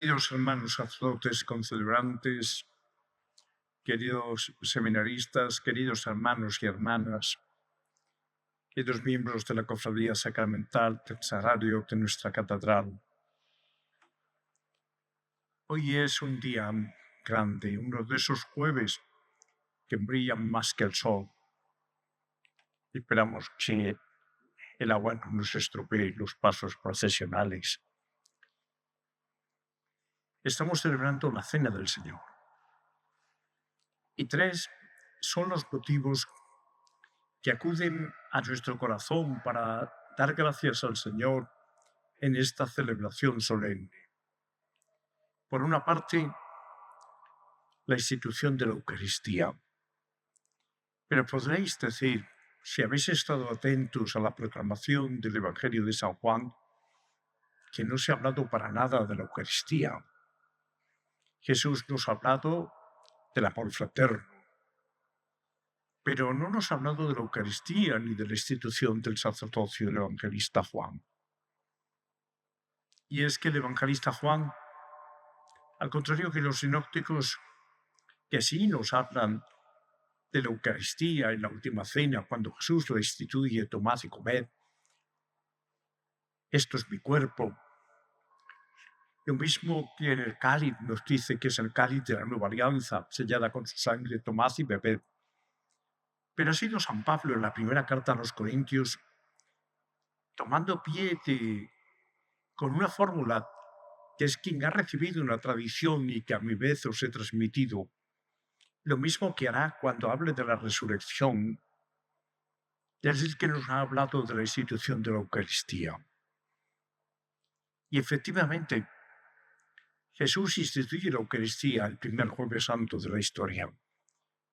Queridos hermanos sacerdotes concelebrantes, queridos seminaristas, queridos hermanos y hermanas, queridos miembros de la Cofradía Sacramental del Sagrario de nuestra Catedral. Hoy es un día grande, uno de esos jueves que brillan más que el sol. Esperamos que el agua no nos estropee los pasos procesionales. Estamos celebrando la Cena del Señor. Y tres son los motivos que acuden a nuestro corazón para dar gracias al Señor en esta celebración solemne. Por una parte, la institución de la Eucaristía. Pero podréis decir, si habéis estado atentos a la proclamación del Evangelio de San Juan, que no se ha hablado para nada de la Eucaristía. Jesús nos ha hablado del amor fraterno, pero no nos ha hablado de la Eucaristía ni de la institución del sacerdocio del evangelista Juan. Y es que el evangelista Juan, al contrario que los sinópticos, que sí nos hablan de la Eucaristía en la última cena, cuando Jesús lo instituye, tomad y comed, esto es mi cuerpo. Lo mismo que en el cáliz nos dice que es el cáliz de la nueva alianza, sellada con su sangre, tomad y bebed. Pero ha sido San Pablo en la primera carta a los Corintios, tomando pie con una fórmula que es quien ha recibido una tradición y que a mi vez os he transmitido, lo mismo que hará cuando hable de la resurrección, es el que nos ha hablado de la institución de la Eucaristía. Y efectivamente, Jesús instituye la Eucaristía el primer jueves santo de la historia.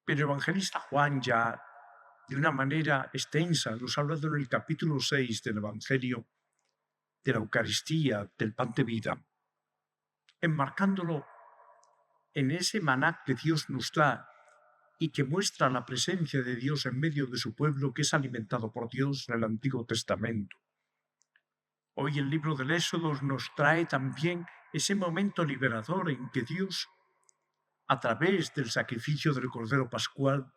Pero el evangelista Juan ya, de una manera extensa, nos ha hablado en el capítulo 6 del Evangelio de la Eucaristía, del pan de vida, enmarcándolo en ese maná que Dios nos da y que muestra la presencia de Dios en medio de su pueblo, que es alimentado por Dios en el Antiguo Testamento. Hoy el libro del Éxodo nos trae también ese momento liberador en que Dios, a través del sacrificio del Cordero Pascual,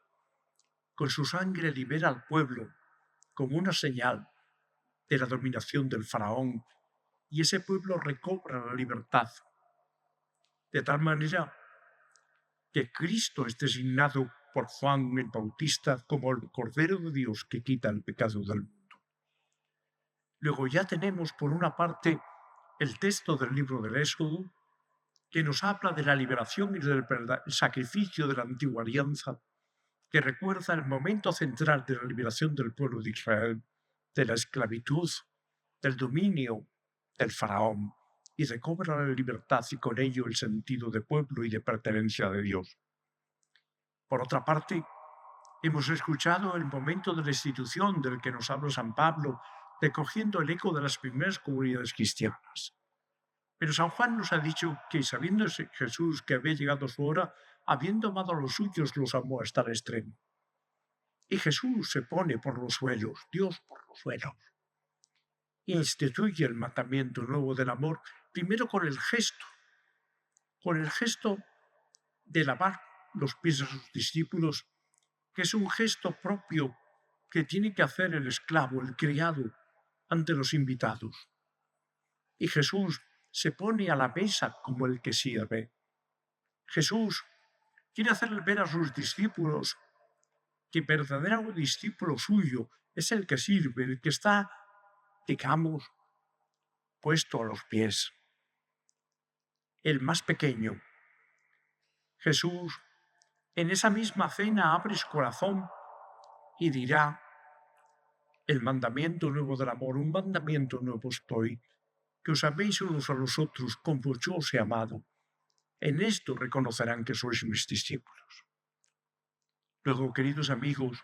con su sangre libera al pueblo como una señal de la dominación del faraón, y ese pueblo recobra la libertad. De tal manera que Cristo es designado por Juan el Bautista como el Cordero de Dios que quita el pecado del mundo. Luego ya tenemos, por una parte, el texto del libro del Éxodo, que nos habla de la liberación y del sacrificio de la antigua alianza, que recuerda el momento central de la liberación del pueblo de Israel, de la esclavitud, del dominio del faraón, y recobra la libertad y con ello el sentido de pueblo y de pertenencia de Dios. Por otra parte, hemos escuchado el momento de la institución del que nos habla San Pablo, recogiendo el eco de las primeras comunidades cristianas. Pero San Juan nos ha dicho que, sabiendo Jesús que había llegado su hora, habiendo amado a los suyos, los amó hasta el extremo. Y Jesús se pone por los suelos, Dios por los suelos. Instituye el mandamiento nuevo del amor, primero con el gesto de lavar los pies a sus discípulos, que es un gesto propio que tiene que hacer el esclavo, el criado, ante los invitados. Y Jesús se pone a la mesa como el que sirve. Jesús quiere hacer ver a sus discípulos que verdadero discípulo suyo es el que sirve, el que está, digamos, puesto a los pies. El más pequeño. Jesús, en esa misma cena, abre su corazón y dirá: el mandamiento nuevo del amor, un mandamiento nuevo estoy, que os améis unos a los otros como yo os he amado. En esto reconocerán que sois mis discípulos. Luego, queridos amigos,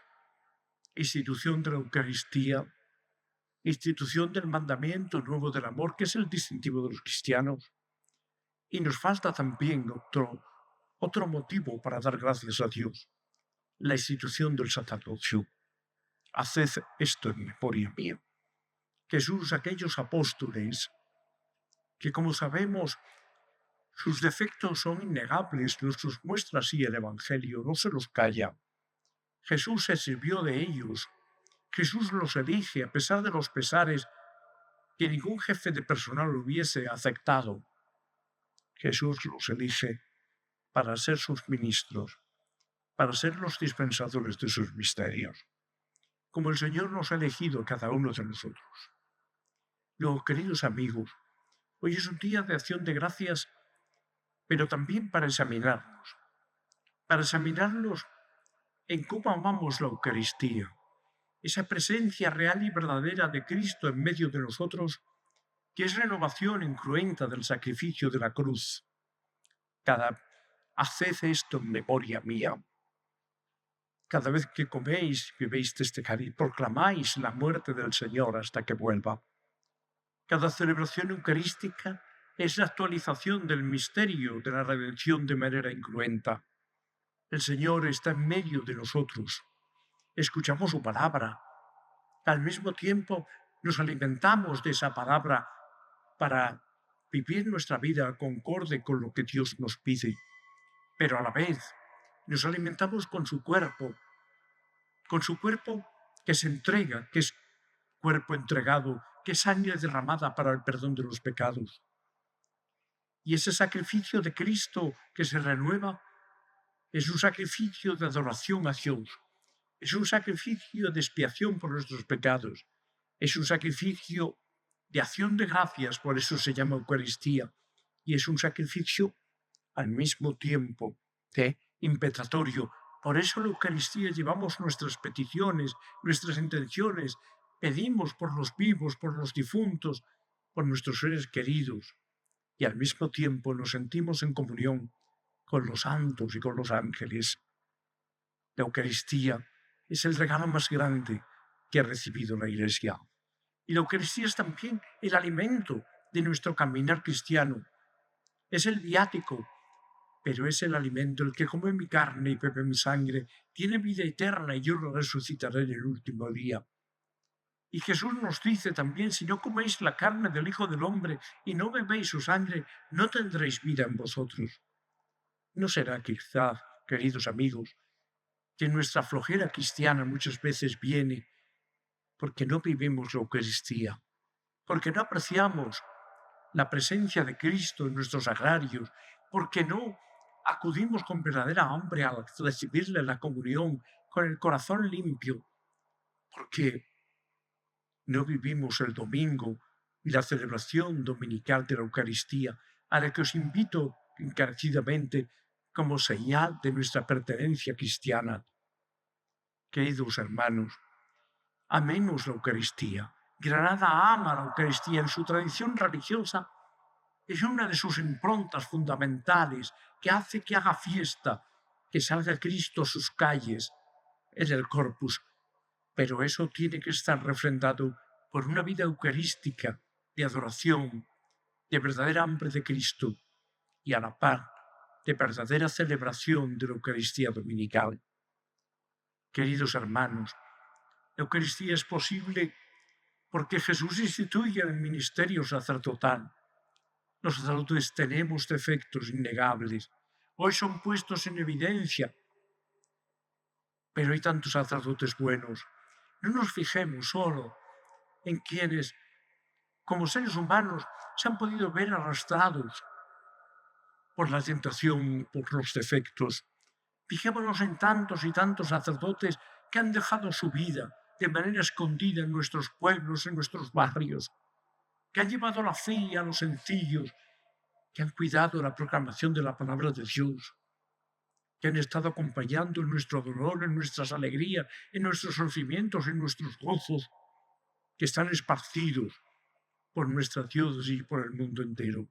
institución de la Eucaristía, institución del mandamiento nuevo del amor, que es el distintivo de los cristianos. Y nos falta también otro motivo para dar gracias a Dios: la institución del sacerdocio. Haced esto en memoria mía. Jesús, aquellos apóstoles que, como sabemos, Sus defectos son innegables, nos los muestra así el Evangelio, no se los calla. Jesús se sirvió de ellos. Jesús los elige a pesar de los pesares que ningún jefe de personal hubiese aceptado. Jesús los elige para ser sus ministros, para ser los dispensadores de sus misterios, como el Señor nos ha elegido cada uno de nosotros. Luego, queridos amigos, hoy es un día de acción de gracias, pero también para examinarnos en cómo amamos la Eucaristía, esa presencia real y verdadera de Cristo en medio de nosotros, que es renovación incruenta del sacrificio de la cruz. Haced esto en memoria mía. Cada vez que coméis y bebéis de este cáliz, proclamáis la muerte del Señor hasta que vuelva. Cada celebración eucarística es la actualización del misterio de la redención de manera incruenta. El Señor está en medio de nosotros. Escuchamos su palabra. Al mismo tiempo, nos alimentamos de esa palabra para vivir nuestra vida concorde con lo que Dios nos pide. Pero a la vez, nos alimentamos con su cuerpo que se entrega, que es cuerpo entregado, que es sangre derramada para el perdón de los pecados. Y ese sacrificio de Cristo que se renueva es un sacrificio de adoración a Dios, es un sacrificio de expiación por nuestros pecados, es un sacrificio de acción de gracias, por eso se llama Eucaristía, y es un sacrificio al mismo tiempo de impetratorio. Por eso en la Eucaristía llevamos nuestras peticiones, nuestras intenciones, pedimos por los vivos, por los difuntos, por nuestros seres queridos, y al mismo tiempo nos sentimos en comunión con los santos y con los ángeles. La Eucaristía es el regalo más grande que ha recibido la Iglesia. Y la Eucaristía es también el alimento de nuestro caminar cristiano. Es el viático, pero es el alimento, el que come mi carne y bebe mi sangre, tiene vida eterna y yo lo resucitaré en el último día. Y Jesús nos dice también, si no coméis la carne del Hijo del Hombre y no bebéis su sangre, no tendréis vida en vosotros. ¿No será quizá, queridos amigos, que nuestra flojera cristiana muchas veces viene porque no vivimos la Eucaristía, porque no apreciamos la presencia de Cristo en nuestros agrarios, porque no acudimos con verdadera hambre a recibirle la comunión con el corazón limpio, porque no vivimos el domingo y la celebración dominical de la Eucaristía, a la que os invito encarecidamente como señal de nuestra pertenencia cristiana. Queridos hermanos, amemos la Eucaristía. Granada ama la Eucaristía en su tradición religiosa. Es una de sus improntas fundamentales que hace que haga fiesta, que salga Cristo a sus calles en el Corpus. Pero eso tiene que estar refrendado por una vida eucarística de adoración, de verdadera hambre de Cristo y a la par de verdadera celebración de la Eucaristía dominical. Queridos hermanos, la Eucaristía es posible porque Jesús instituye el ministerio sacerdotal. Los sacerdotes tenemos defectos innegables. Hoy son puestos en evidencia, pero hay tantos sacerdotes buenos. No nos fijemos solo en quienes, como seres humanos, se han podido ver arrastrados por la tentación, por los defectos. Fijémonos en tantos y tantos sacerdotes que han dejado su vida de manera escondida en nuestros pueblos, en nuestros barrios, que han llevado la fe a los sencillos, que han cuidado la proclamación de la palabra de Dios, que han estado acompañando en nuestro dolor, en nuestras alegrías, en nuestros sufrimientos, en nuestros gozos, que están esparcidos por nuestra diócesis y por el mundo entero.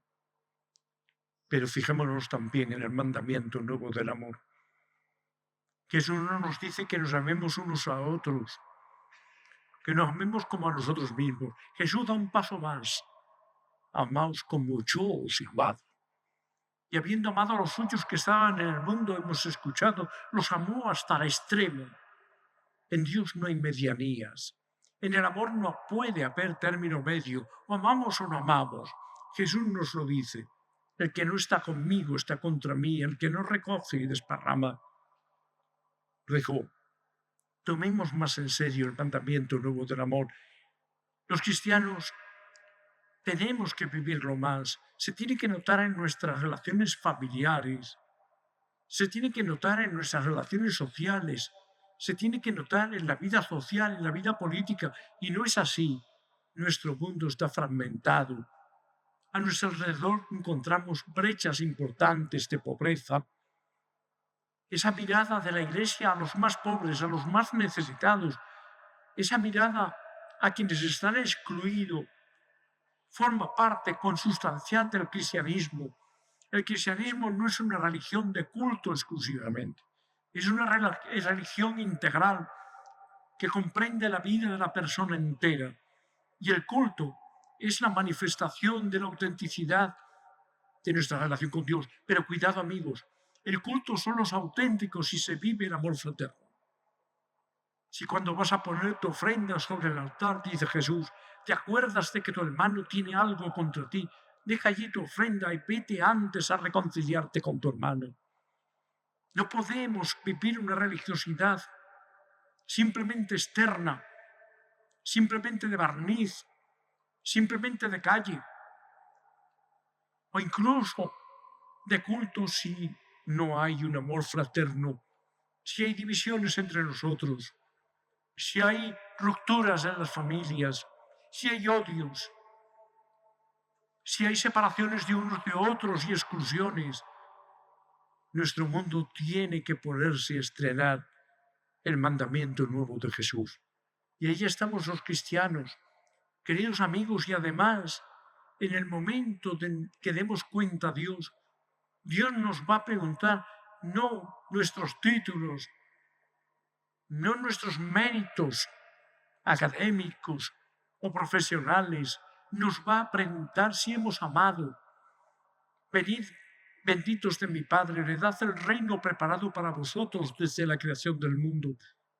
Pero fijémonos también en el mandamiento nuevo del amor. Jesús no nos dice que nos amemos unos a otros, que nos amemos como a nosotros mismos. Jesús da un paso más. Amaos como yo os he amado. Y habiendo amado a los suyos que estaban en el mundo, hemos escuchado, los amó hasta el extremo. En Dios no hay medianías. En el amor no puede haber término medio. O amamos o no amamos. Jesús nos lo dice. El que no está conmigo está contra mí. El que no recoge y desparrama. Luego, tomemos más en serio el mandamiento nuevo del amor. Los cristianos tenemos que vivirlo más. Se tiene que notar en nuestras relaciones familiares. Se tiene que notar en nuestras relaciones sociales. Se tiene que notar en la vida social, en la vida política. Y no es así. Nuestro mundo está fragmentado. A nuestro alrededor encontramos brechas importantes de pobreza. Esa mirada de la Iglesia a los más pobres, a los más necesitados, esa mirada a quienes están excluidos, forma parte consustancial del cristianismo. El cristianismo no es una religión de culto exclusivamente, es una religión integral que comprende la vida de la persona entera. Y el culto es la manifestación de la autenticidad de nuestra relación con Dios. Pero cuidado, amigos, el culto solo es auténtico si se vive el amor fraterno. Si cuando vas a poner tu ofrenda sobre el altar, dice Jesús, te acuerdas de que tu hermano tiene algo contra ti, deja allí tu ofrenda y vete antes a reconciliarte con tu hermano. No podemos vivir una religiosidad simplemente externa, simplemente de barniz, simplemente de calle, o incluso de culto si no hay un amor fraterno, si hay divisiones entre nosotros, si hay rupturas en las familias, si hay odios, si hay separaciones de unos de otros y exclusiones. Nuestro mundo tiene que ponerse a estrenar el mandamiento nuevo de Jesús. Y ahí estamos los cristianos, queridos amigos, y además, en el momento que demos cuenta a Dios, Dios nos va a preguntar no nuestros títulos, no nuestros méritos académicos o profesionales, nos va a preguntar si hemos amado. Venid, benditos de mi Padre, heredad el reino preparado para vosotros desde la creación del mundo,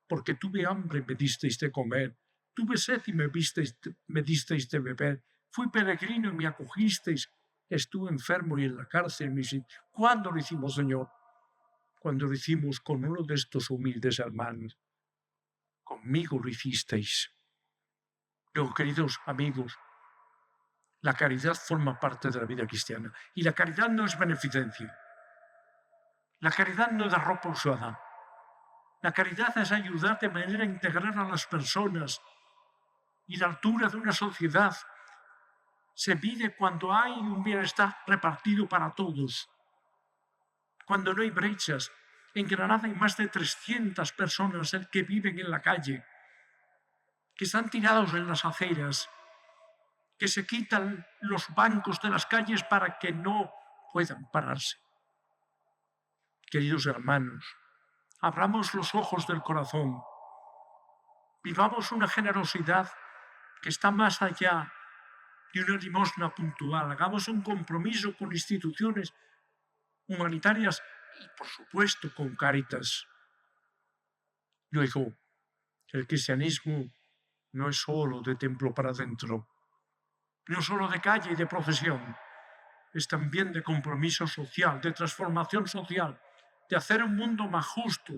porque tuve hambre y me disteis de comer, tuve sed y me disteis de beber, fui peregrino y me acogisteis, estuve enfermo y en la cárcel. ¿Cuándo lo hicimos, Señor? Cuando lo hicimos con uno de estos humildes hermanos. Conmigo lo hicisteis. Luego, queridos amigos, la caridad forma parte de la vida cristiana. Y la caridad no es beneficencia. La caridad no es de ropa usada. La caridad es ayudar de manera a integrar a las personas. Y la altura de una sociedad se mide cuando hay un bienestar repartido para todos. Cuando no hay brechas. En Granada hay más de 300 personas que viven en la calle, que están tirados en las aceras, que se quitan los bancos de las calles para que no puedan pararse. Queridos hermanos, abramos los ojos del corazón, vivamos una generosidad que está más allá de una limosna puntual, hagamos un compromiso con instituciones humanitarias y, por supuesto, con Cáritas. Luego, el cristianismo no es solo de templo para adentro, no solo de calle y de procesión, es también de compromiso social, de transformación social, de hacer un mundo más justo,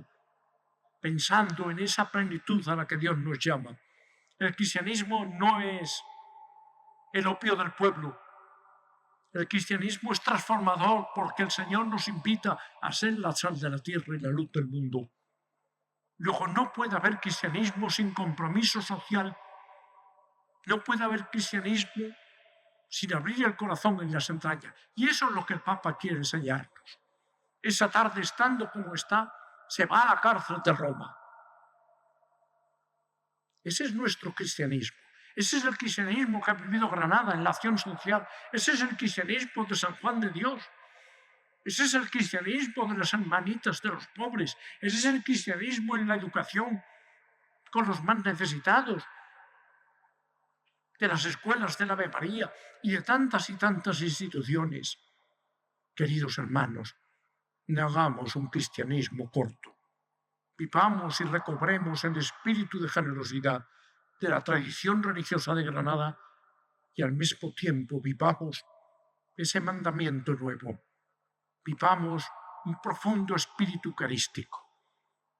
pensando en esa plenitud a la que Dios nos llama. El cristianismo no es el opio del pueblo. El cristianismo es transformador porque el Señor nos invita a ser la sal de la tierra y la luz del mundo. Luego, no puede haber cristianismo sin compromiso social. No puede haber cristianismo sin abrir el corazón en las entrañas. Y eso es lo que el Papa quiere enseñarnos. Esa tarde, estando como está, se va a la cárcel de Roma. Ese es nuestro cristianismo. Ese es el cristianismo que ha vivido Granada en la acción social. Ese es el cristianismo de San Juan de Dios. Ese es el cristianismo de las hermanitas de los pobres. Ese es el cristianismo en la educación con los más necesitados, de las escuelas de la Ave María y de tantas y tantas instituciones. Queridos hermanos, no hagamos un cristianismo corto. Vivamos y recobremos el espíritu de generosidad de la tradición religiosa de Granada y al mismo tiempo vivamos ese mandamiento nuevo. Vivamos un profundo espíritu eucarístico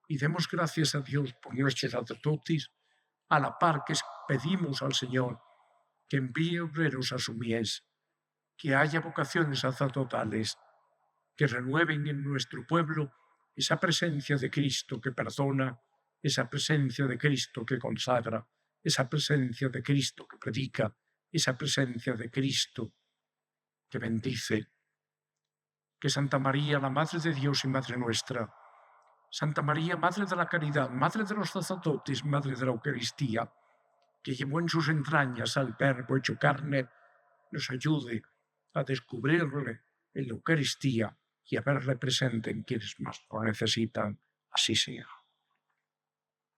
y demos gracias a Dios por nuestros sacerdotes, a la par que pedimos al Señor que envíe obreros a su mies, que haya vocaciones sacerdotales, que renueven en nuestro pueblo esa presencia de Cristo que perdona, esa presencia de Cristo que consagra, esa presencia de Cristo que predica, esa presencia de Cristo que bendice. Que Santa María, la Madre de Dios y Madre nuestra, Santa María, Madre de la Caridad, Madre de los sacerdotes, Madre de la Eucaristía, que llevó en sus entrañas al Verbo hecho carne, nos ayude a descubrirle en la Eucaristía y a verle presente en quienes más lo necesitan. Así sea.